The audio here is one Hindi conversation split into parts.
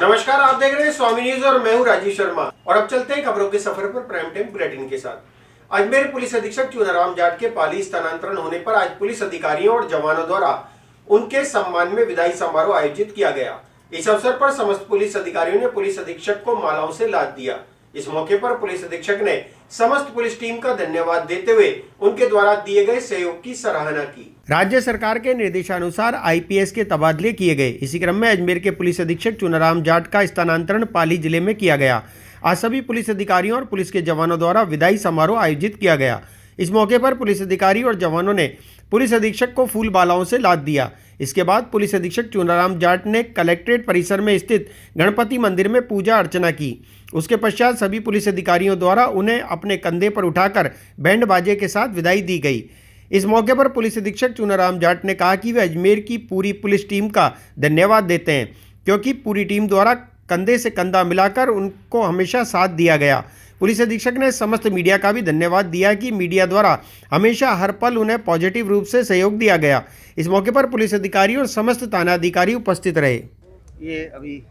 नमस्कार, आप देख रहे हैं स्वामी न्यूज और मैं हूं राजीव शर्मा। और अब चलते हैं खबरों के सफर पर प्राइम टाइम बुलेटिन के साथ। अजमेर पुलिस अधीक्षक चुनाराम जाट के पाली स्थानांतरण होने पर आज पुलिस अधिकारियों और जवानों द्वारा उनके सम्मान में विदाई समारोह आयोजित किया गया। इस अवसर पर समस्त पुलिस अधिकारियों ने पुलिस अधीक्षक को मालाओं से लाद दिया। इस मौके पर पुलिस अधीक्षक ने समस्त पुलिस टीम का धन्यवाद देते हुए उनके द्वारा दिए गए सहयोग की सराहना की। राज्य सरकार के निर्देशानुसार आईपीएस के तबादले किए गए। इसी क्रम में अजमेर के पुलिस अधीक्षक चुनाराम जाट का स्थानांतरण पाली जिले में किया गया। आज सभी पुलिस अधिकारियों और पुलिस के जवानों द्वारा विदाई समारोह आयोजित किया गया। इस मौके पर पुलिस अधिकारी और जवानों ने पुलिस अधीक्षक को फूल मालाओं से लाद दिया। इसके बाद पुलिस अधीक्षक चुनाराम जाट ने कलेक्ट्रेट परिसर में स्थित गणपति मंदिर में पूजा अर्चना की। उसके पश्चात सभी पुलिस अधिकारियों द्वारा उन्हें अपने कंधे पर उठाकर बैंड बाजे के साथ विदाई दी गई। इस मौके पर पुलिस अधीक्षक चुनाराम जाट ने कहा कि वे अजमेर की पूरी पुलिस टीम का धन्यवाद देते हैं, क्योंकि पूरी टीम द्वारा कंधे से कंधा मिलाकर उनको हमेशा साथ दिया गया। पुलिस अधीक्षक ने समस्त मीडिया का भी धन्यवाद दिया कि मीडिया द्वारा हमेशा हर पल उन्हें पॉजिटिव रूप से सहयोग दिया गया। इस मौके पर पुलिस अधिकारी और समस्त थानाधिकारी उपस्थित रहे। ये अभी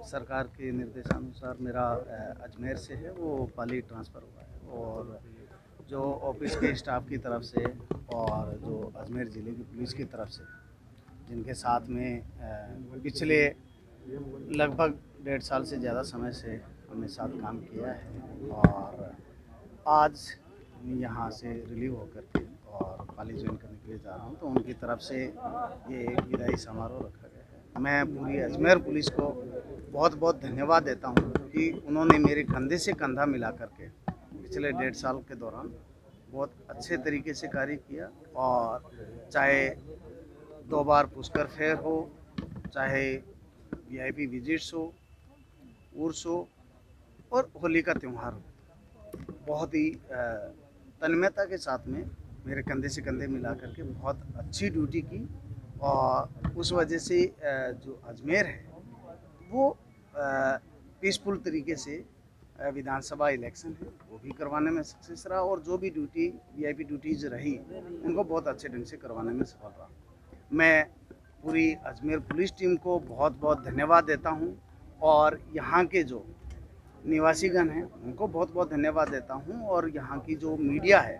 सरकार के निर्देशानुसार मेरा अजमेर से है वो पाली ट्रांसफ़र हुआ है, और जो ऑफिस के स्टाफ की तरफ से और जो अजमेर ज़िले की पुलिस की तरफ से जिनके साथ में पिछले लगभग 1.5 साल से ज़्यादा समय से हमने साथ काम किया है, और आज यहाँ से रिलीव होकर के और पाली ज्वाइन करने के लिए जा रहा हूँ, तो उनकी तरफ से ये विदाई समारोह रखा गया है। मैं पूरी अजमेर पुलिस को बहुत बहुत धन्यवाद देता हूँ कि उन्होंने मेरे कंधे से कंधा मिला करके पिछले 1.5 साल के दौरान बहुत अच्छे तरीके से कार्य किया, और चाहे 2 बार पुष्कर फेयर हो, चाहे वीआईपी विजिट्स हो, उर्स हो और होली का त्यौहार हो, बहुत ही तन्मयता के साथ में मेरे कंधे से कंधे मिला करके बहुत अच्छी ड्यूटी की। और उस वजह से जो अजमेर है वो पीसफुल तरीके से विधानसभा इलेक्शन है वो भी करवाने में सक्सेस रहा, और जो भी ड्यूटी वीआईपी ड्यूटीज रही उनको बहुत अच्छे ढंग से करवाने में सफल रहा। मैं पूरी अजमेर पुलिस टीम को बहुत बहुत धन्यवाद देता हूं, और यहाँ के जो निवासीगण हैं उनको बहुत बहुत धन्यवाद देता हूं, और यहाँ की जो मीडिया है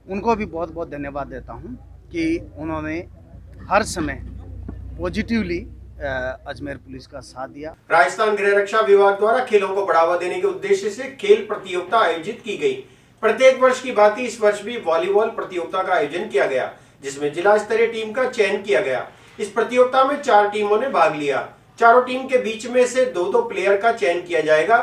उनको भी बहुत बहुत धन्यवाद देता हूं कि उन्होंने हर समय पॉजिटिवली अजमेर पुलिस का साथ दिया। राजस्थान गृह रक्षा विभाग द्वारा खेलों को बढ़ावा देने के उद्देश्य से खेल प्रतियोगिता आयोजित की गई। प्रत्येक वर्ष की भांति इस वर्ष भी वॉलीबॉल प्रतियोगिता का आयोजन किया गया, जिसमें जिला स्तरीय टीम का चयन किया गया। इस प्रतियोगिता में 4 टीमों ने भाग लिया। चारों टीम के बीच में से 2-2 प्लेयर का चयन किया जाएगा।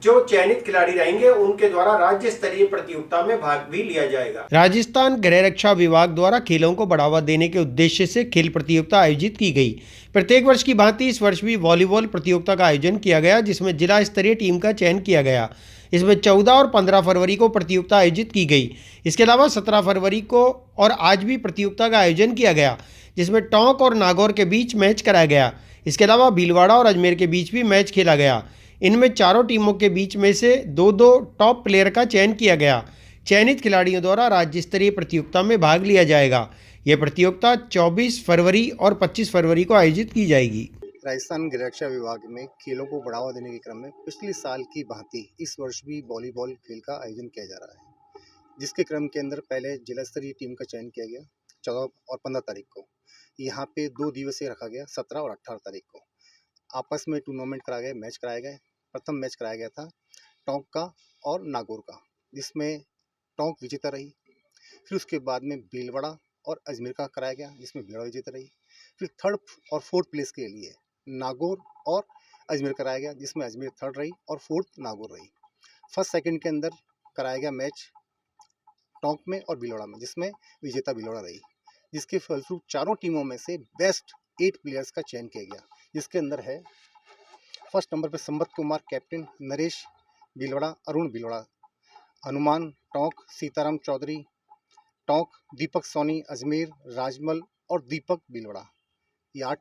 जो चयनित खिलाड़ी रहेंगे उनके द्वारा राज्य स्तरीय प्रतियोगिता में भाग भी लिया जाएगा। राजस्थान गृह रक्षा विभाग द्वारा खेलों को बढ़ावा देने के उद्देश्य से खेल प्रतियोगिता आयोजित की गई। प्रत्येक वर्ष की भांति इस वर्ष भी वॉलीबॉल प्रतियोगिता का आयोजन किया गया, जिसमें जिला स्तरीय टीम का चयन किया गया। इसमें 14 और 15 फरवरी को प्रतियोगिता आयोजित की गई। इसके अलावा 17 फरवरी को और आज भी प्रतियोगिता का आयोजन किया गया, जिसमें टोंक और नागौर के बीच मैच कराया गया। इसके अलावा भीलवाड़ा और अजमेर के बीच भी मैच खेला गया। इनमें चारों टीमों के बीच में से 2-2 टॉप प्लेयर का चयन किया गया। चयनित खिलाड़ियों द्वारा राज्य स्तरीय प्रतियोगिता में भाग लिया जाएगा। यह प्रतियोगिता 24 फरवरी और 25 फरवरी को आयोजित की जाएगी। राजस्थान गृह रक्षा विभाग में खेलों को बढ़ावा देने के क्रम में पिछले साल की भांति इस वर्ष भी वॉलीबॉल खेल का आयोजन किया जा रहा है, जिसके क्रम के अंदर पहले जिला स्तरीय टीम का चयन किया गया 14 और 15 तारीख को। यहाँ पे 2 दिवसीय रखा गया 17 और 18 तारीख को। आपस में टूर्नामेंट कराए गए, मैच कराए गए। प्रथम मैच कराया गया था टोंक का और नागौर का, जिसमें टोंक विजेता रही। फिर उसके बाद में भीलवाड़ा और अजमेर का कराया गया, जिसमें भीलवाड़ा विजेता रही। फिर 3rd और 4th प्लेस के लिए नागौर और अजमेर कराया गया, जिसमें अजमेर 3rd रही और 4th नागौर रही। 1st 2nd के अंदर कराया गया मैच टोंक में और भीलवाड़ा में, जिसमें विजेता भीलवाड़ा रही। जिसके फलस्वरूप चारों टीमों में से बेस्ट 8 प्लेयर्स का चयन किया गया, जिसके अंदर है 1st नंबर पर संबत कुमार कैप्टन, नरेश भीलवाड़ा, अरुण भीलवाड़ा, हनुमान टोंक, सीताराम चौधरी टोंक, दीपक सोनी अजमेर, राजमल और दीपक भीलवाड़ा। ये 8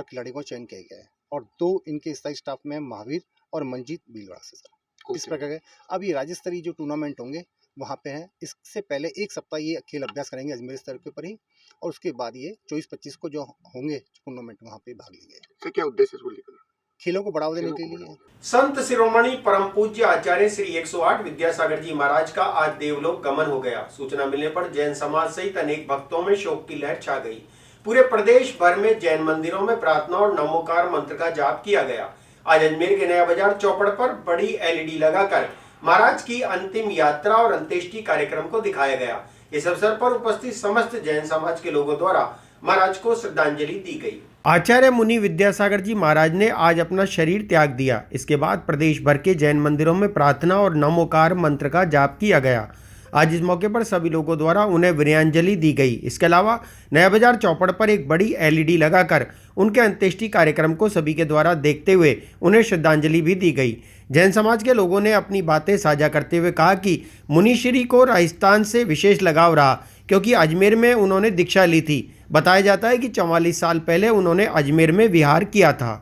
खिलाड़ियों को चयन किया गया है, और 2 इनके स्थायी स्टाफ में महावीर और मंजीत भीलवाड़ा से सर। इस प्रकार के अब ये राज्य स्तरीय जो टूर्नामेंट होंगे वहाँ पे हैं। इससे पहले 1 सप्ताह ये खेल अभ्यास करेंगे अजमेर स्तर के ऊपर ही, और उसके बाद ये 24-25 को जो होंगे टूर्नामेंट वहाँ पे भाग लेंगे। तो क्या उद्देश्य इसको लेकर? खेलों को बढ़ावा देने के लिए। संत शिरोमणि परम पूज्य आचार्य श्री 108 विद्यासागर जी महाराज का आज देवलोक गमन हो गया। सूचना मिलने पर जैन समाज सहित अनेक भक्तों में शोक की लहर छा गई। पूरे प्रदेश भर में जैन मंदिरों में प्रार्थना और नमोकार मंत्र का जाप किया गया। आज अजमेर के नया बाजार चौपड़ पर बड़ी एलईडी लगाकर महाराज की अंतिम यात्रा और अंत्येष्टि कार्यक्रम को दिखाया गया। इस अवसर पर उपस्थित समस्त जैन समाज के लोगों द्वारा महाराज को श्रद्धांजलि दी गई। आचार्य मुनि विद्यासागर जी महाराज ने आज अपना शरीर त्याग दिया। इसके बाद प्रदेश भर के जैन मंदिरों में प्रार्थना और नमोकार मंत्र का जाप किया गया। आज इस मौके पर सभी लोगों द्वारा उन्हें वीर्यांजलि दी गई। इसके अलावा नया बाजार चौपड़ पर एक बड़ी एलईडी लगाकर उनके अंत्येष्टि कार्यक्रम को सभी के द्वारा देखते हुए उन्हें श्रद्धांजलि भी दी गई। जैन समाज के लोगों ने अपनी बातें साझा करते हुए कहा कि मुनिश्री को राजस्थान से विशेष लगाव रहा, क्योंकि अजमेर में उन्होंने दीक्षा ली थी। बताया जाता है कि 44 साल पहले उन्होंने अजमेर में विहार किया था।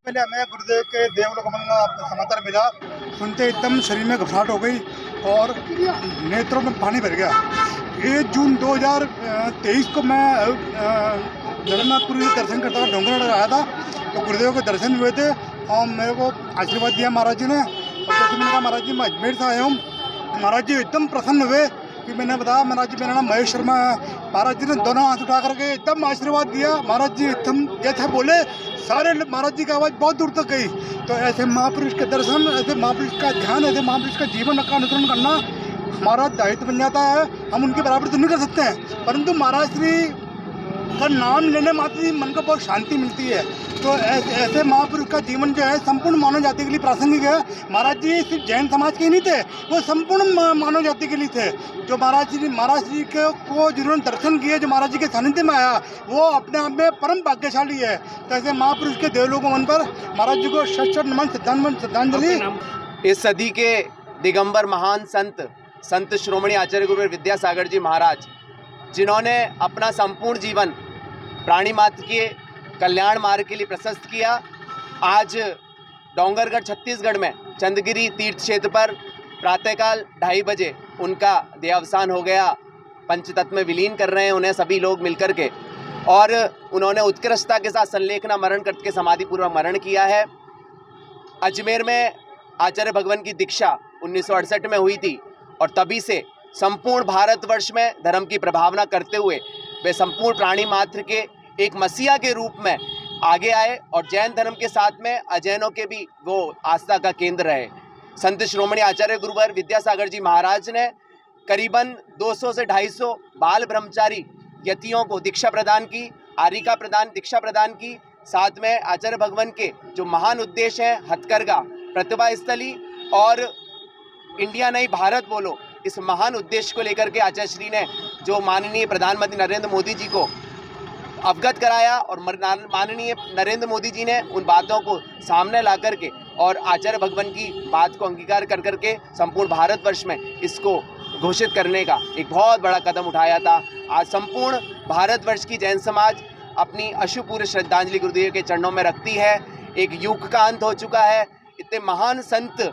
पहले हमें गुरुदेव के देवलोक गमन का समाचार मिला, सुनते एकदम शरीर में घबराहट हो गई और नेत्रों में पानी भर गया। 1 जून 2023 को मैं जगन्नाथपुरी से दर्शन करता हुआ डोंगरगढ़ आया था, तो गुरुदेव के दर्शन हुए थे और मेरे को आशीर्वाद दिया महाराज जी ने। और जैसे मैंने कहा महाराज जी मैं अजमेर से आया हूँ, महाराज जी एकदम प्रसन्न हुए कि मैंने बताया महाराज जी मेरा नाम महेश शर्मा है। महाराज जी ने दोनों हाथ उठा करके एकदम आशीर्वाद दिया। महाराज जी एकदम जैसे बोले सारे महाराज जी की आवाज़ बहुत दूर तक गई। तो ऐसे महापुरुष के दर्शन, ऐसे महापुरुष का ध्यान, ऐसे महापुरुष का जीवन का अनुसरण करना हमारा दायित्व बन जाता है। हम उनकी बराबरी तो नहीं कर सकते हैं, परंतु महाराज श्री का नाम लेने मात्र ही मन को बहुत शांति मिलती है। तो ऐसे महापुरुष का जीवन जो है संपूर्ण मानव जाति के लिए प्रासंगिक है। महाराज जी सिर्फ जैन समाज के ही नहीं थे, वो संपूर्ण मानव जाति के लिए थे। जो महाराज जी को जिन्होंने दर्शन किए, जो महाराज जी के सानिध्य में आया, वो अपने आप में परम भाग्यशाली है। तो ऐसे महापुरुष के देवलोक गमन पर महाराज जी को शत नमन श्रद्धांजलि। इस सदी के दिगंबर महान संत श्रोमणी आचार्य गुरुदेव विद्यासागर जी महाराज, जिन्होंने अपना संपूर्ण जीवन प्राणी मात्र के कल्याण मार्ग के लिए प्रशस्त किया, आज डोंगरगढ़ छत्तीसगढ़ में चंदगिरी तीर्थ क्षेत्र पर प्रातःकाल 2:30 बजे उनका देहावसान हो गया। पंचतत्व में विलीन कर रहे हैं उन्हें सभी लोग मिलकर के, और उन्होंने उत्कृष्टता के साथ संलेखना मरण करके समाधिपूर्वक मरण किया है। अजमेर में आचार्य भगवान की दीक्षा 1968 में हुई थी, और तभी से संपूर्ण भारतवर्ष में धर्म की प्रभावना करते हुए वे संपूर्ण प्राणी मात्र के एक मसीहा के रूप में आगे आए, और जैन धर्म के साथ में अजैनों के भी वो आस्था का केंद्र रहे। संत श्रोमणी आचार्य गुरुवर विद्यासागर जी महाराज ने करीबन 200 से 250 बाल ब्रह्मचारी यतियों को दीक्षा प्रदान की, आरिका प्रदान, दीक्षा प्रदान की। साथ में आचार्य भगवान के जो महान उद्देश्य हैं, हथकरघा, प्रतिभा स्थली और इंडिया नहीं भारत बोलो, इस महान उद्देश्य को लेकर के आचार्य श्री ने जो माननीय प्रधानमंत्री नरेंद्र मोदी जी को अवगत कराया, और माननीय नरेंद्र मोदी जी ने उन बातों को सामने ला करके और आचार्य भगवान की बात को अंगीकार कर करके संपूर्ण भारतवर्ष में इसको घोषित करने का एक बहुत बड़ा कदम उठाया था। आज संपूर्ण भारतवर्ष की जैन समाज अपनी अश्रुपूर्ण श्रद्धांजलि गुरुदेव के चरणों में रखती है। एक युग का अंत हो चुका है। इतने महान संत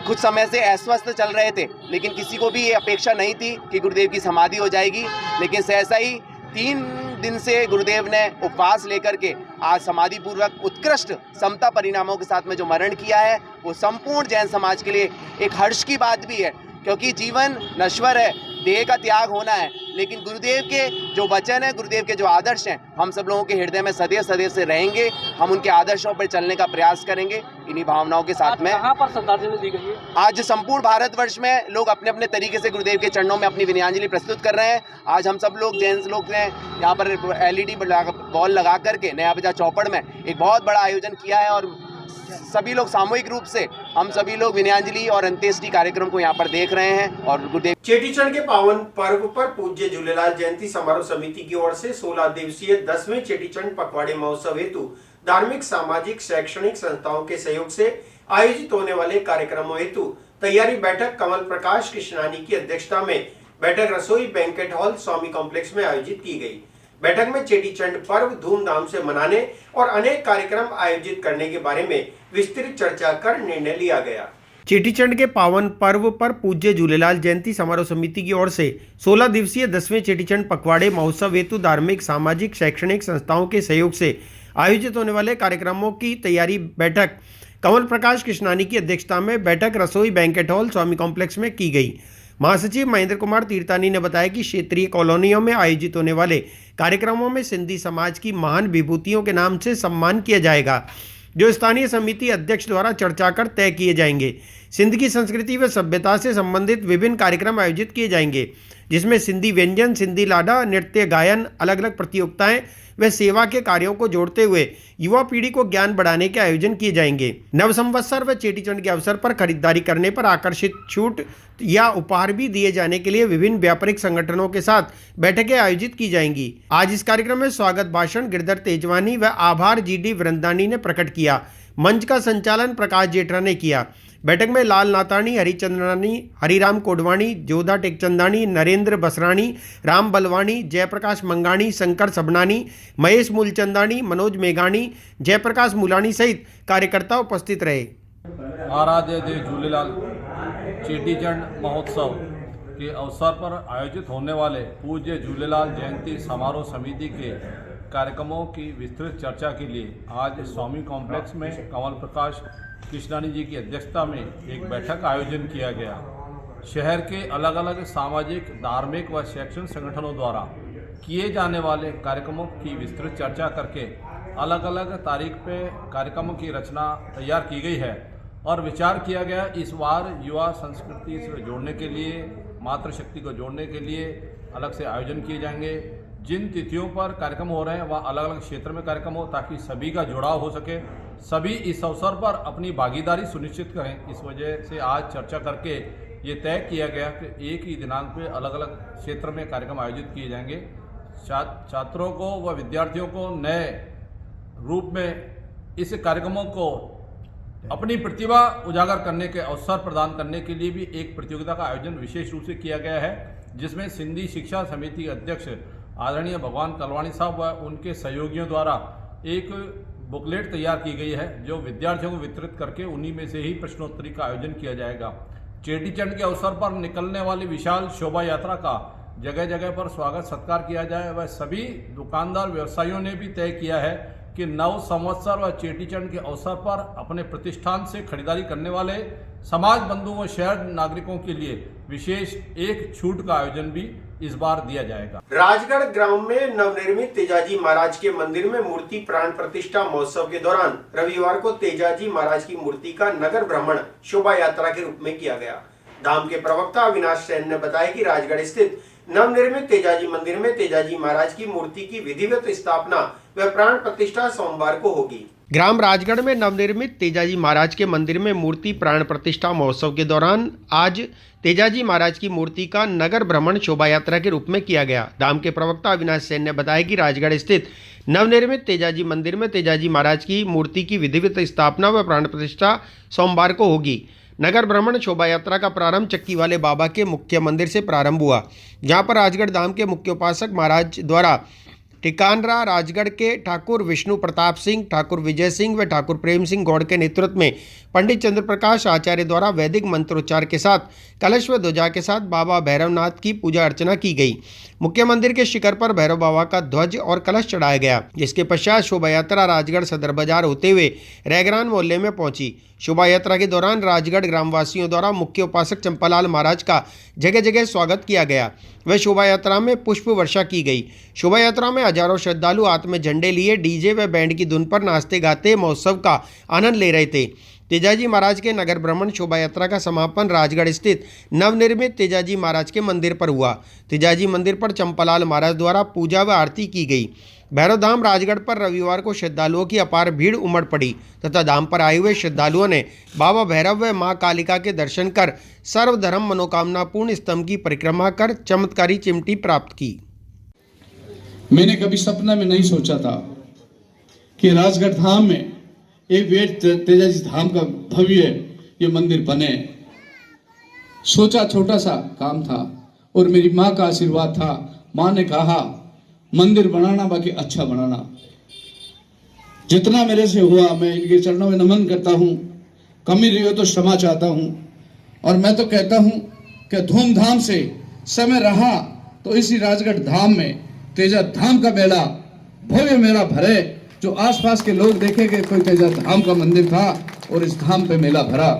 कुछ समय से अस्वस्थ चल रहे थे, लेकिन किसी को भी ये अपेक्षा नहीं थी कि गुरुदेव की समाधि हो जाएगी, लेकिन सहसा ही 3 दिन से गुरुदेव ने उपवास लेकर के आज समाधि पूर्वक उत्कृष्ट समता परिणामों के साथ में जो मरण किया है, वो संपूर्ण जैन समाज के लिए एक हर्ष की बात भी है, क्योंकि जीवन नश्वर है, देह का त्याग होना है, लेकिन गुरुदेव के जो वचन है, गुरुदेव के जो आदर्श हैं, हम सब लोगों के हृदय में सदैव से रहेंगे। हम उनके आदर्शों पर चलने का प्रयास करेंगे इन्हीं भावनाओं के साथ में। कहाँ पर श्रद्धांजलि दी गई है? आज संपूर्ण भारतवर्ष में लोग अपने अपने तरीके से गुरुदेव के चरणों में अपनी विनयांजलि प्रस्तुत कर रहे हैं। आज हम सब लोग जैन लोग ने यहाँ पर LED बॉल लगा करके नया बाजार चौपड़ में एक बहुत बड़ा आयोजन किया है, और सभी लोग सामूहिक रूप से हम सभी लोग विनयांजलि और अंत्येष्टि कार्यक्रम को यहाँ पर देख रहे हैं। और गुरुदेव चेटीचंड के पावन पर्व पर पूज्य झूलेलाल जयंती समारोह समिति की ओर से 16 दिवसीय 10वें चेटीचंड पखवाड़े महोत्सव हेतु धार्मिक, सामाजिक, शैक्षणिक संस्थाओं के सहयोग से आयोजित होने वाले कार्यक्रमों हेतु तैयारी बैठक कमल प्रकाश कृष्णानी की अध्यक्षता में बैठक रसोई बैंकेट हॉल स्वामी कॉम्प्लेक्स में आयोजित की गई। बैठक में चेटीचंड पर्व धूमधाम से मनाने और अनेक कार्यक्रम आयोजित करने के बारे में विस्तृत चर्चा कर निर्णय लिया गया। चेटीचंड के पावन पर्व पर पूज्य झूलेलाल जयंती समारोह समिति की ओर से 16 दिवसीय 10वें चेटीचंड पखवाड़े महोत्सव हेतु धार्मिक, सामाजिक, शैक्षणिक संस्थाओं के सहयोग से आयोजित होने वाले कार्यक्रमों की तैयारी बैठक कंवल प्रकाश कृष्णानी की अध्यक्षता में बैठक रसोई बैंकेट हॉल स्वामी कॉम्प्लेक्स में की गई। महासचिव महेंद्र कुमार तीर्थानी ने बताया कि क्षेत्रीय कॉलोनियों में आयोजित होने वाले कार्यक्रमों में सिंधी समाज की महान विभूतियों के नाम से सम्मान किया जाएगा, जो स्थानीय समिति अध्यक्ष द्वारा चर्चा कर तय किए जाएंगे। सिंध की संस्कृति व सभ्यता से संबंधित विभिन्न कार्यक्रम आयोजित किए जाएंगे, जिसमें सिंधी व्यंजन, सिंधी लाडा, नृत्य, गायन, अलग अलग प्रतियोगिताएं व सेवा के कार्यों को जोड़ते हुए युवा पीढ़ी को ज्ञान बढ़ाने के आयोजन किए जाएंगे। नव संवत्सर व चेटीचंड के अवसर पर खरीदारी करने पर आकर्षित छूट या उपहार भी दिए जाने के लिए विभिन्न व्यापारिक संगठनों के साथ बैठकें आयोजित की जाएंगी। आज इस कार्यक्रम में स्वागत भाषण गिरधर तेजवानी व आभार जीडी वृंदानी ने प्रकट किया। मंच का संचालन प्रकाश जेठरा ने किया। बैठक में लाल नातानी, हरिचंद्रानी, हरिराम कोडवाणी, जोधा टेकचंदानी, नरेंद्र बसरानी, राम बलवानी, जयप्रकाश मंगाणी, शंकर सबनानी, महेश मूलचंदानी, मनोज मेघाणी, जयप्रकाश मूलानी सहित कार्यकर्ता उपस्थित रहे। आराध्य देव झूलेलाल चेटीचंड महोत्सव के अवसर पर आयोजित होने वाले पूज्य झूलेलाल जयंती समारोह समिति के कार्यक्रमों की विस्तृत चर्चा के लिए आज स्वामी कॉम्प्लेक्स में कंवल प्रकाश कृष्णानी जी की अध्यक्षता में एक बैठक का आयोजन किया गया। शहर के अलग अलग सामाजिक, धार्मिक व शैक्षणिक संगठनों द्वारा किए जाने वाले कार्यक्रमों की विस्तृत चर्चा करके अलग अलग तारीख पे कार्यक्रमों की रचना तैयार की गई है और विचार किया गया इस बार युवा संस्कृति से जोड़ने के लिए, मातृशक्ति को जोड़ने के लिए अलग से आयोजन किए जाएंगे। जिन तिथियों पर कार्यक्रम हो रहे हैं वह अलग अलग क्षेत्र में कार्यक्रम हो ताकि सभी का जुड़ाव हो सके, सभी इस अवसर पर अपनी भागीदारी सुनिश्चित करें। इस वजह से आज चर्चा करके ये तय किया गया कि एक ही दिनांक पे अलग अलग क्षेत्र में कार्यक्रम आयोजित किए जाएंगे। छात्रों को व विद्यार्थियों को नए रूप में इस कार्यक्रमों को अपनी प्रतिभा उजागर करने के अवसर प्रदान करने के लिए भी एक प्रतियोगिता का आयोजन विशेष रूप से किया गया है, जिसमें सिंधी शिक्षा समिति अध्यक्ष आदरणीय भगवान कलवाणी साहब व उनके सहयोगियों द्वारा एक बुकलेट तैयार की गई है, जो विद्यार्थियों को वितरित करके उन्हीं में से ही प्रश्नोत्तरी का आयोजन किया जाएगा। चेटीचंड के अवसर पर निकलने वाली विशाल शोभा यात्रा का जगह जगह पर स्वागत सत्कार किया जाए। वह सभी दुकानदार व्यवसायियों ने भी तय किया है कि नव संवत्सर व चेटीचंड के अवसर पर अपने प्रतिष्ठान से खरीदारी करने वाले समाज बंधुओं व शहर नागरिकों के लिए विशेष एक छूट का आयोजन भी इस बार दिया जाएगा। राजगढ़ ग्राम में नवनिर्मित तेजाजी महाराज के मंदिर में मूर्ति प्राण प्रतिष्ठा महोत्सव के दौरान रविवार को तेजाजी महाराज की मूर्ति का नगर भ्रमण शोभा यात्रा के रूप में किया गया। धाम के प्रवक्ता अविनाश सेन ने बताया कि राजगढ़ स्थित नवनिर्मित तेजाजी मंदिर में तेजाजी महाराज की मूर्ति की विधिवत स्थापना व प्राण प्रतिष्ठा सोमवार को होगी। ग्राम राजगढ़ में नवनिर्मित तेजाजी महाराज के मंदिर में मूर्ति प्राण प्रतिष्ठा महोत्सव के दौरान आज तेजाजी महाराज की मूर्ति का नगर भ्रमण शोभा यात्रा के रूप में किया गया। धाम के प्रवक्ता अविनाश सेन ने बताया कि राजगढ़ स्थित नवनिर्मित तेजाजी मंदिर में तेजाजी महाराज की मूर्ति की विधिवत स्थापना व प्राण प्रतिष्ठा सोमवार को होगी। नगर भ्रमण शोभा यात्रा का प्रारंभ चक्की वाले बाबा के मुख्य मंदिर से प्रारंभ हुआ, जहां पर राजगढ़ धाम के मुख्य उपासक महाराज द्वारा टिकानरा राजगढ़ के ठाकुर विष्णु प्रताप सिंह, ठाकुर विजय सिंह व ठाकुर प्रेम सिंह गौड़ के नेतृत्व में पंडित चंद्र प्रकाश आचार्य द्वारा वैदिक मंत्रोच्चार के साथ कलश व ध्वजा के साथ बाबा भैरवनाथ की पूजा अर्चना की गई। मुख्य मंदिर के शिखर पर भैरव बाबा का ध्वज और कलश चढ़ाया गया, जिसके पश्चात शोभा यात्रा राजगढ़ सदर बाजार होते हुए रैगरान मोहल्ले में पहुंची। शोभा यात्रा के दौरान राजगढ़ ग्रामवासियों द्वारा मुख्य उपासक चंपालाल महाराज का जगह जगह स्वागत किया गया। वह शोभा यात्रा में पुष्प वर्षा की गई। शोभा यात्रा में हजारों श्रद्धालु हाथ में झंडे लिए डीजे व बैंड की धुन पर नाचते गाते महोत्सव का आनंद ले रहे थे। तेजाजी महाराज के नगर भ्रमण शोभा यात्रा का समापन राजगढ़ स्थित नवनिर्मित तेजाजी महाराज के मंदिर पर हुआ। तेजाजी मंदिर पर चंपालाल महाराज द्वारा पूजा व आरती की गई। भैरव धाम राजगढ़ पर रविवार को श्रद्धालुओं की अपार भीड़ उमड़ पड़ी तथा धाम पर आए हुए श्रद्धालुओं ने बाबा भैरव व मां कालिका के दर्शन कर सर्वधर्म मनोकामना पूर्ण स्तंभ की परिक्रमा कर चमत्कारी चिमटी प्राप्त की। मैंने कभी सपना में नहीं सोचा था कि राजगढ़ धाम में एक वेद तेजाजी धाम का भव्य ये मंदिर बने। सोचा छोटा सा काम था और मेरी माँ का आशीर्वाद था। माँ ने कहा मंदिर बनाना, बाकी अच्छा बनाना। जितना मेरे से हुआ मैं इनके चरणों में नमन करता हूँ। कमी रही हो तो क्षमा चाहता हूँ। और मैं तो कहता हूँ कि धूमधाम से समय रहा तो इसी राजगढ़ धाम में तेजा धाम का मेला, भव्य मेला भरे, जो आसपास के लोग देखे कि कोई तेजा धाम का मंदिर था और इस धाम पे मेला भरा।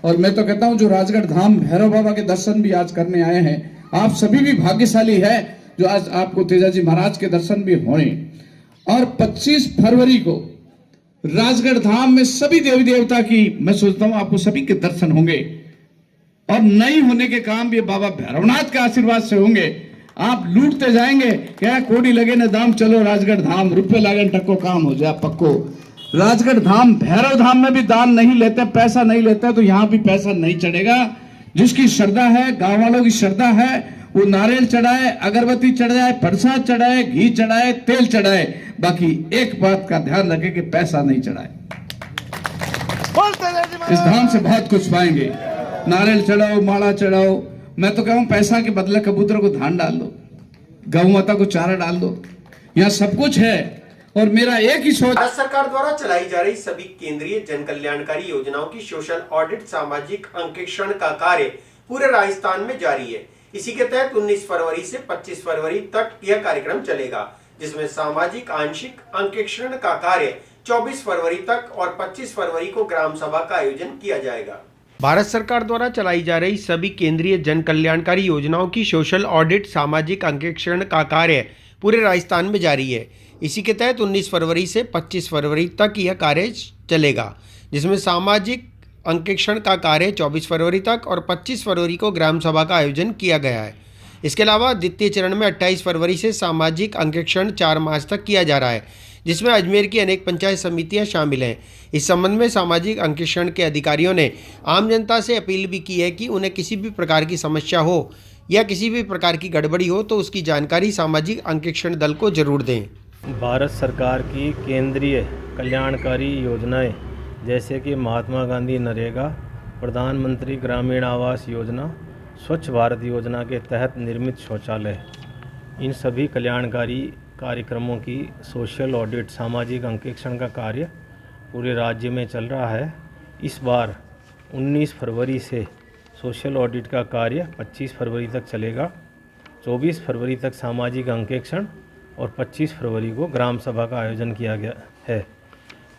और मैं तो कहता हूँ जो राजगढ़ धाम भैरव बाबा के दर्शन भी आज करने आए हैं, आप सभी भी भाग्यशाली है जो आज आपको तेजाजी महाराज के दर्शन भी होने। और 25 फरवरी को राजगढ़ धाम में सभी देवी देवता की मैं सोचता हूँ आपको सभी के दर्शन होंगे और नहीं होने के काम भी बाबा भैरवनाथ के आशीर्वाद से होंगे। आप लूटते जाएंगे, क्या कोड़ी लगे न दाम, चलो राजगढ़ धाम, रुपये लागन टक्को काम हो जाए पक्को। राजगढ़ धाम भैरव धाम में भी दान नहीं लेते, पैसा नहीं लेते, तो यहाँ भी पैसा नहीं चढ़ेगा। जिसकी श्रद्धा है, गांव वालों की श्रद्धा है, वो नारियल चढ़ाए, अगरबत्ती चढ़ाए, प्रसाद चढ़ाए, घी चढ़ाए, तेल चढ़ाए, बाकी एक बात का ध्यान रखें कि पैसा नहीं चढ़ाए। इस धाम से बहुत कुछ पाएंगे। नारियल चढ़ाओ, माला चढ़ाओ, मैं तो कहूँ पैसा के बदले कबूतर को धान डाल दो, गौ माता को चारा डाल दो, यहाँ सब कुछ है। और मेरा एक ही सोच, भारत सरकार द्वारा चलाई जा रही सभी केंद्रीय जन कल्याणकारी योजनाओं की सोशल ऑडिट, सामाजिक अंकेक्षण का कार्य पूरे राजस्थान में जारी है। इसी के तहत 19 फरवरी से 25 फरवरी तक यह कार्यक्रम चलेगा, जिसमें सामाजिक आंशिक अंकेक्षण का कार्य 24 फरवरी तक और 25 फरवरी को ग्राम सभा का आयोजन किया जाएगा। भारत सरकार द्वारा चलाई जा रही सभी केंद्रीय जन कल्याणकारी योजनाओं की सोशल ऑडिट, सामाजिक अंकेक्षण का कार्य पूरे राजस्थान में जारी है। इसी के तहत 19 फरवरी से 25 फरवरी तक यह कार्य चलेगा, जिसमें सामाजिक अंकेक्षण का कार्य 24 फरवरी तक और 25 फरवरी को ग्राम सभा का आयोजन किया गया है। इसके अलावा द्वितीय चरण में 28 फरवरी से सामाजिक अंकेक्षण 4 मार्च तक किया जा रहा है, जिसमें अजमेर की अनेक पंचायत समितियां शामिल हैं। इस संबंध में सामाजिक अंकेक्षण के अधिकारियों ने आम जनता से अपील भी की है कि उन्हें किसी भी प्रकार की समस्या हो या किसी भी प्रकार की गड़बड़ी हो तो उसकी जानकारी सामाजिक अंकेक्षण दल को जरूर दें। भारत सरकार की केंद्रीय कल्याणकारी योजनाएं जैसे कि महात्मा गांधी नरेगा, प्रधानमंत्री ग्रामीण आवास योजना, स्वच्छ भारत योजना के तहत निर्मित शौचालय, इन सभी कल्याणकारी कार्यक्रमों की सोशल ऑडिट, सामाजिक अंकेक्षण का कार्य पूरे राज्य में चल रहा है। इस बार 19 फरवरी से सोशल ऑडिट का कार्य 25 फरवरी तक चलेगा। 24 फरवरी तक सामाजिक अंकेक्षण और 25 फरवरी को ग्राम सभा का आयोजन किया गया है।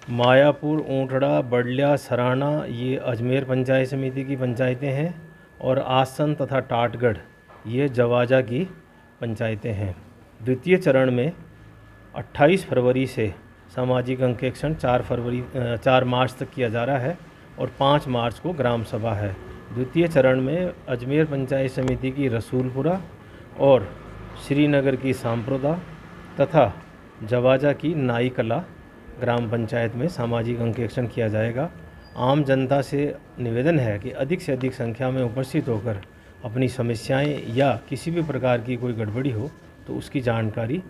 मायापुर, ऊंटड़ा, बडलिया, सराना ये अजमेर पंचायत समिति की पंचायतें हैं और आसन तथा टाटगढ़ ये जवाजा की पंचायतें हैं। द्वितीय चरण में 28 फरवरी से सामाजिक अंकेक्षण 4 मार्च तक किया जा रहा है और 5 मार्च को ग्राम सभा है। द्वितीय चरण में अजमेर पंचायत समिति की रसूलपुरा और श्रीनगर की सांप्रदा तथा जवाजा की नाई कला ग्राम पंचायत में सामाजिक अंकेक्षण किया जाएगा। आम जनता से निवेदन है कि अधिक से अधिक संख्या में उपस्थित होकर अपनी समस्याएं या किसी भी प्रकार की कोई गड़बड़ी हो तो उसकी जानकारी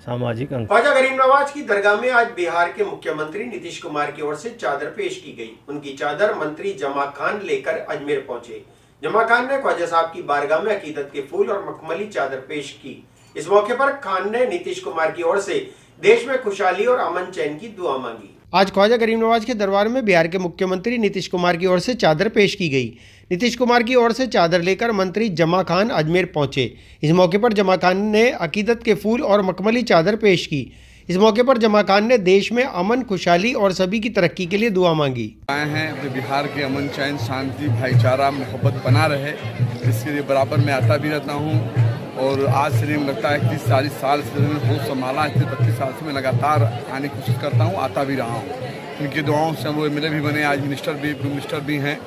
सामाजिक ख्वाजा गरीब नवाज की दरगाह में आज बिहार के मुख्यमंत्री नीतीश कुमार की ओर से चादर पेश की गई। उनकी चादर मंत्री जमा खान लेकर अजमेर पहुंचे। जमा खान ने ख्वाजा साहब की बारगाह में अकीदत के फूल और मखमली चादर पेश की। इस मौके पर खान ने नीतीश कुमार की ओर से देश में खुशहाली और अमन चैन की दुआ मांगी। आज ख्वाजा गरीब नवाज के दरबार में बिहार के मुख्यमंत्री नीतीश कुमार की ओर से चादर पेश की गई। नीतीश कुमार की ओर से चादर लेकर मंत्री जमा खान अजमेर पहुंचे। इस मौके पर जमा खान ने अकीदत के फूल और मखमली चादर पेश की। इस मौके पर जमा खान ने देश में अमन, खुशहाली और सभी की तरक्की के लिए दुआ मांगी। आए हैं अपने बिहार के अमन चैन, शांति, भाईचारा, मोहब्बत बना रहे, इसके लिए बराबर मैं आता भी रहता हूँ। और आज से नहीं लगता है 30-40 साल से मैंने बहुत संभाला है, 25 साल से मैं लगातार आने की कोशिश करता हूँ, आता भी रहा हूँ। इनकी दुआओं से वो एमएलए भी बने, आज मिनिस्टर भी हैं।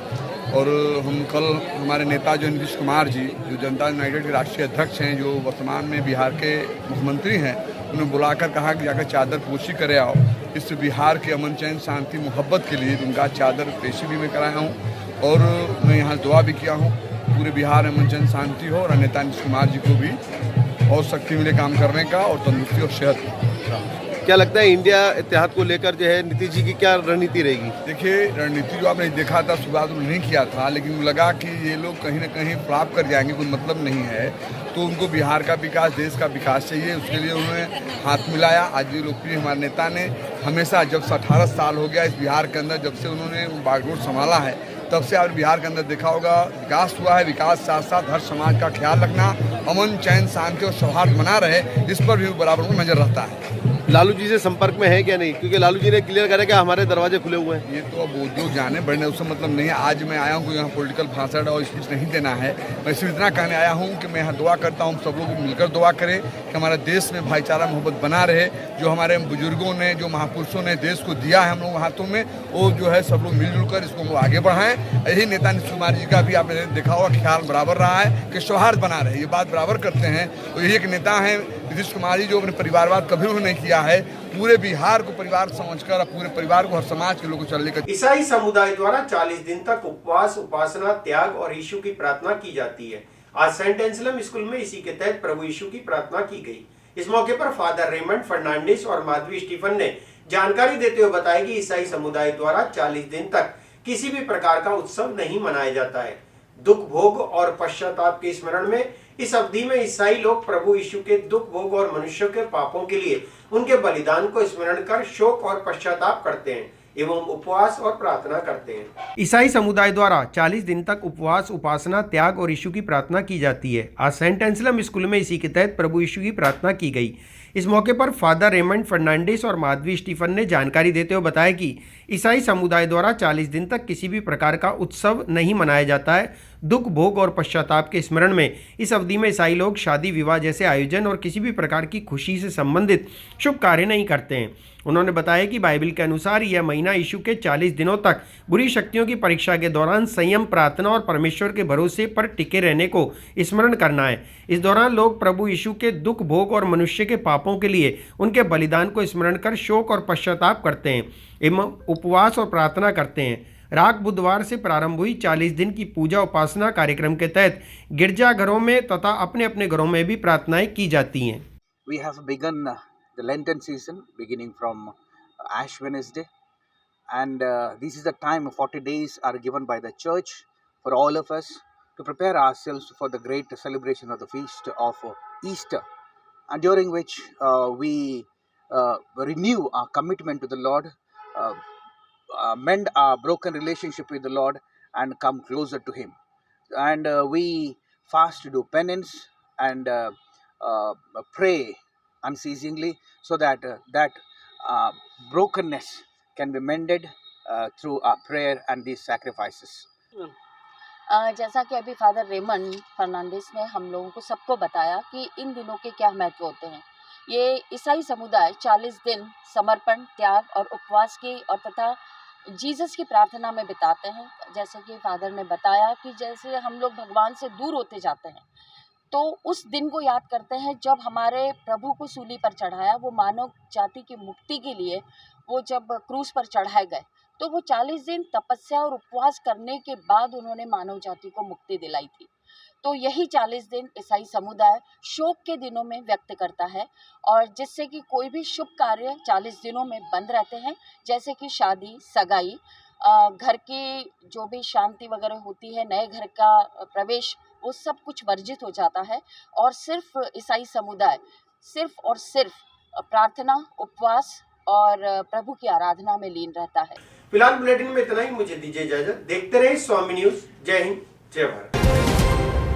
और हम कल हमारे नेता जो नीतीश कुमार जी, जो जनता यूनाइटेड के राष्ट्रीय अध्यक्ष हैं, जो वर्तमान में बिहार के मुख्यमंत्री हैं, उन्हें बुलाकर कहा कि जाकर चादर पोशी करे आओ। इस बिहार के अमन चैन, शांति, मोहब्बत के लिए उनका चादर पेशी भी मैं कराया हूँ और मैं यहाँ दुआ भी किया हूँ पूरे बिहार में अमन चैन, शांति हो और नेता नीतीश कुमार जी को भी और शक्ति मिले काम करने का और तंदुरुस्ती और सेहत। क्या लगता है इंडिया इतिहाद को लेकर जो है नीतीश जी की क्या रणनीति रहेगी? देखिए, रणनीति जो आपने देखा था, शुरुआत नहीं किया था, लेकिन लगा कि ये लोग कहीं ना कहीं फ्लॉप कर जाएंगे, कोई मतलब नहीं है। तो उनको बिहार का विकास, देश का विकास चाहिए, उसके लिए उन्होंने हाथ मिलाया। आज भी लोकप्रिय हमारे नेता ने हमेशा, जब से 18 साल हो गया इस बिहार के अंदर, जब से उन्होंने बागडोर संभाला है, तब से आप बिहार के अंदर देखा होगा विकास हुआ है। विकास साथ साथ हर समाज का ख्याल रखना, अमन चैन शांति और सौहार्द बना रहे, इस पर भी बराबर को नजर रखता है। लालू जी से संपर्क में है क्या नहीं? क्योंकि लालू जी ने क्लियर करा कि हमारे दरवाजे खुले हुए हैं। ये तो अब वो जो जाने बढ़ने उससे मतलब नहीं है। आज मैं आया हूँ यहाँ पॉलिटिकल भाषण और स्पीच नहीं देना है, मैं सिर्फ इतना कहने आया हूँ कि मैं यहाँ दुआ करता हूँ, सब लोग मिलकर दुआ करें कि हमारे देश में भाईचारा मोहब्बत बना रहे। जो हमारे बुजुर्गों ने, जो महापुरुषों ने देश को दिया है हम लोगों के हाथों में, वो जो है सब लोग मिलजुल कर इसको हम लोग आगे बढ़ाएं। यही नेता नीतीश कुमार जी का भी आपने देखा होगा ख्याल बराबर रहा है कि सौहार्द बना रहे, ये बात बराबर करते हैं। तो यही एक नेता हैं नीतीश कुमार जी, जो अपने परिवारवाद कभी उन्होंने नहीं किया है, पूरे बिहार को परिवार समझकर, पूरे परिवार को, हर समाज के लोगों को चलने का। ईसाई समुदाय द्वारा 40 दिन तक उपवास, उपासना, त्याग और यीशु की प्रार्थना की जाती है। आज सेंट एंसलम स्कूल में इसी के तहत प्रभु यीशु की प्रार्थना की गई। इस मौके पर फादर रेमंड फर्नांडिस और माधवी स्टीफन ने जानकारी देते हुए बताया कि ईसाई समुदाय द्वारा 40 दिन तक किसी भी प्रकार का उत्सव नहीं मनाया जाता है। दुख भोग और पश्चाताप के स्मरण में इस अवधि में ईसाई लोग प्रभु यीशु के दुख भोग और मनुष्यों के पापों के लिए उनके बलिदान को स्मरण कर शोक और पश्चाताप करते हैं एवं उपवास और प्रार्थना करते हैं। ईसाई समुदाय द्वारा 40 दिन तक उपवास, उपासना, त्याग और यीशु की प्रार्थना की जाती है। आज सेंट एंसलम स्कूल में इसी के तहत प्रभु यीशु की प्रार्थना की गई। इस मौके पर फादर रेमंड फर्नांडिस और माधवी स्टीफन ने जानकारी देते हुए बताया कि ईसाई समुदाय द्वारा 40 दिन तक किसी भी प्रकार का उत्सव नहीं मनाया जाता है। दुख भोग और पश्चाताप के स्मरण में इस अवधि में ईसाई लोग शादी विवाह जैसे आयोजन और किसी भी प्रकार की खुशी से संबंधित शुभ कार्य नहीं करते हैं। उन्होंने बताया कि बाइबल के अनुसार यह महीना यीशु के 40 दिनों तक बुरी शक्तियों की परीक्षा के दौरान संयम, प्रार्थना और परमेश्वर के भरोसे पर टिके रहने को स्मरण करना है। इस दौरान लोग प्रभु यीशु के दुख भोग और मनुष्य के पापों के लिए उनके बलिदान को स्मरण कर शोक और पश्चाताप करते हैं एवं उपवास और प्रार्थना करते हैं। राख बुधवार से प्रारंभ हुई 40 दिन की पूजा उपासना कार्यक्रम के तहत गिरजाघरों में तथा अपने अपने घरों में भी प्रार्थनाएं की जाती हैं। We have begun the Lenten season beginning from Ash Wednesday, and this is the time 40 days are given by the church for all of us to prepare ourselves for the great celebration of the feast of Easter, and during which we renew our commitment to the Lord, mend our broken relationship with the Lord and come closer to Him, and we fast to do penance and pray unceasingly so that brokenness can be mended through our prayer and these sacrifices. जैसा कि अभी फादर रेमंड फर्नांडिस ने हम लोगों को सबको बताया कि इन दिनों के क्या महत्व होते हैं। ये ईसाई समुदाय 40 दिन समर्पण, त्याग और उपवास की और तथा जीसस की प्रार्थना में बिताते हैं। जैसे कि फादर ने बताया कि जैसे हम लोग भगवान से दूर होते जाते हैं, तो उस दिन को याद करते हैं जब हमारे प्रभु को सूली पर चढ़ाया, वो मानव जाति की मुक्ति के लिए वो जब क्रूस पर चढ़ाए गए, तो वो 40 दिन तपस्या और उपवास करने के बाद उन्होंने मानव जाति को मुक्ति दिलाई थी। तो यही 40 दिन ईसाई समुदाय शोक के दिनों में व्यक्त करता है, और जिससे कि कोई भी शुभ कार्य 40 दिनों में बंद रहते हैं, जैसे कि शादी, सगाई, घर की जो भी शांति वगैरह होती है, नए घर का प्रवेश, वो सब कुछ वर्जित हो जाता है और सिर्फ ईसाई समुदाय सिर्फ और सिर्फ प्रार्थना, उपवास और प्रभु की आराधना में लीन रहता है। फिलहाल बुलेटिन में इतना ही। मुझे दीजिए इजाजत। देखते रहिए स्वामी न्यूज। जय हिंद, जय भारत।